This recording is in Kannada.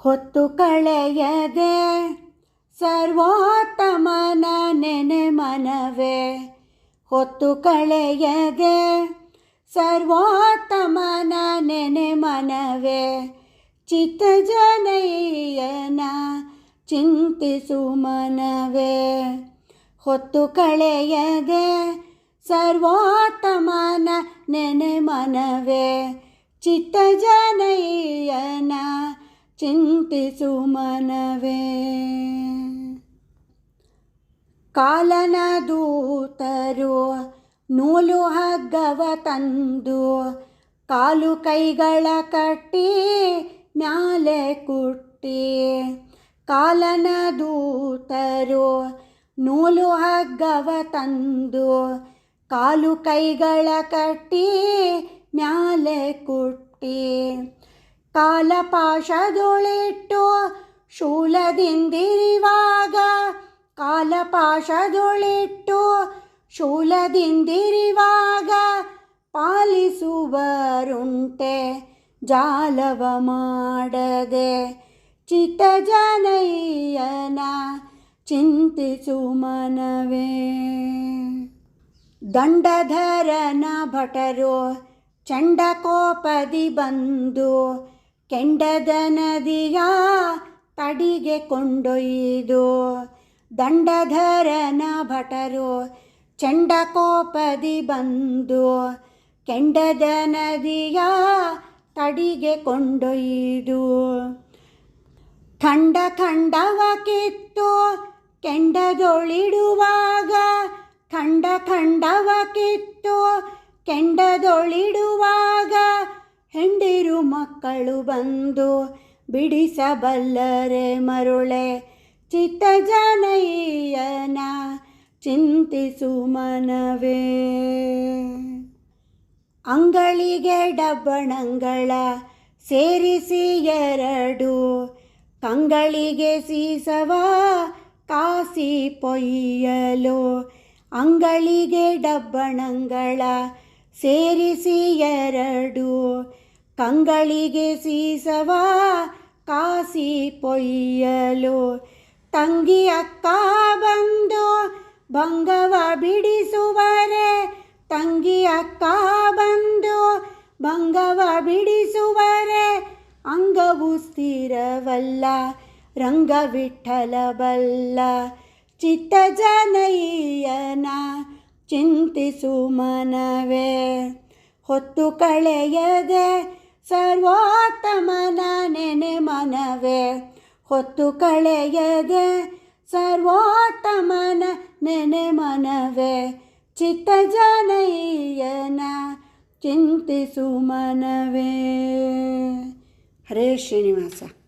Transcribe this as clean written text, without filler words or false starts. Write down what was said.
ಹೊತ್ತು ಕಳೆಯದೆ ಸರ್ವೋತ್ತಮನ ನೆನೆ ಮನವೇ. ಹೊತ್ತು ಕಳೆಯದೆ ಸರ್ವೋತ್ತಮನ ನೆನೆ ಮನವೇ. ಚಿತ್ತಜನಯ್ಯನ ಚಿಂತಿಸು ಮನವೇ. ಹೊತ್ತು ಕಳೆಯದೆ ಸರ್ವೋತ್ತಮನ ನೆನೆ ಮನವೇ. ಚಿತ್ತಜನಯ್ಯನ ಚಿಂತಿಸು ಮನವೇ. ಕಾಲನ ದೂತರು ನೂಲು ಹಗ್ಗವ ತಂದು ಕಾಲು ಕೈಗಳ ಕಟ್ಟಿ ಮ್ಯಾಲೆ ಕುಟ್ಟಿ. ಕಾಲನ ದೂತರು ನೂಲು ಹಗ್ಗವ ತಂದು ಕಾಲು ಕೈಗಳ ಕಟ್ಟಿ ಮ್ಯಾಲೆ ಕುಟ್ಟಿ. ಕಾಲಪಾಶದೊಳಿಟ್ಟು ಶೂಲದಿಂದಿರಿವಾಗ. ಕಾಲಪಾಶದೊಳಿಟ್ಟು ಶೂಲದಿಂದಿರಿವಾಗ ಪಾಲಿಸುವರುಂಟೆ ಜಾಲವ ಮಾಡದೆ. ಚಿತ್ತಜನಯ್ಯನ ಚಿಂತಿಸು ಮನವೇ. ದಂಡಧರನ ಭಟರು ಚಂಡಕೋಪದಿ ಬಂದು ಕೆಂಡದ ನದಿಯ ತಡಿಗೆ ಕೊಂಡೊಯ್ದು. ದಂಡಧರನ ಭಟರು ಚಂಡಕೋಪದಿ ಬಂದು ಕೆಂಡದ ನದಿಯ ತಡಿಗೆ ಕೊಂಡೊಯ್ದು. ಖಂಡ ಖಂಡವ ಕಿತ್ತು ಕೆಂಡದೊಳಿಡುವಾಗ. ಖಂಡ ಖಂಡವ ಕಿತ್ತು ಕೆಂಡದೊಳಿಡುವಾಗ ಹೆಂಡಿರು ಮಕ್ಕಳು ಬಂದು ಬಿಡಿಸಬಲ್ಲರೆ ಮರುಳೆ. ಚಿತ್ತಜನಯ್ಯನ ಚಿಂತಿಸು ಮನವೇ. ಅಂಗಳಿಗೆ ಡಬ್ಬಣಂಗಳ ಸೇರಿಸಿ ಎರಡು. ಕಂಗಳಿಗೆ ಸೀಸವ ಕಾಸಿ ಪೊಯ್ಯಲು. ಅಂಗಳಿಗೆ ಡಬ್ಬಣಂಗಳ ಸೇರಿಸಿ ಎರಡು. ಕಂಗಳಿಗೆ ಸೀಸವ ಕಾಸಿ ಪೊಯ್ಯಲು. ತಂಗಿ ಅಕ್ಕ ಬಂದು ಭಂಗವ ಬಿಡಿಸುವರೆ. ತಂಗಿ ಅಕ್ಕ ಬಂದು ಭಂಗವ ಬಿಡಿಸುವರೆ. ಅಂಗವು ಸ್ಥಿರವಲ್ಲ ರಂಗವಿಠಲ ಬಲ್ಲ. ಚಿತ್ತಜನಯ್ಯನ ಚಿಂತಿಸು ಮನವೇ. ಹೊತ್ತು ಕಳೆಯದೆ ಸರ್ವೋತ್ತಮನ ನೆನೆ ಮನವೇ. ಹೊತ್ತು ಕಳೆಯದೆ ಸರ್ವೋತ್ತಮನ ನೆನೆ ಮನವೇ. ಚಿತ್ತಜನಯ್ಯನ ಚಿಂತಿಸು ಮನವೇ. ಹರೇ ಶ್ರೀನಿವಾಸ.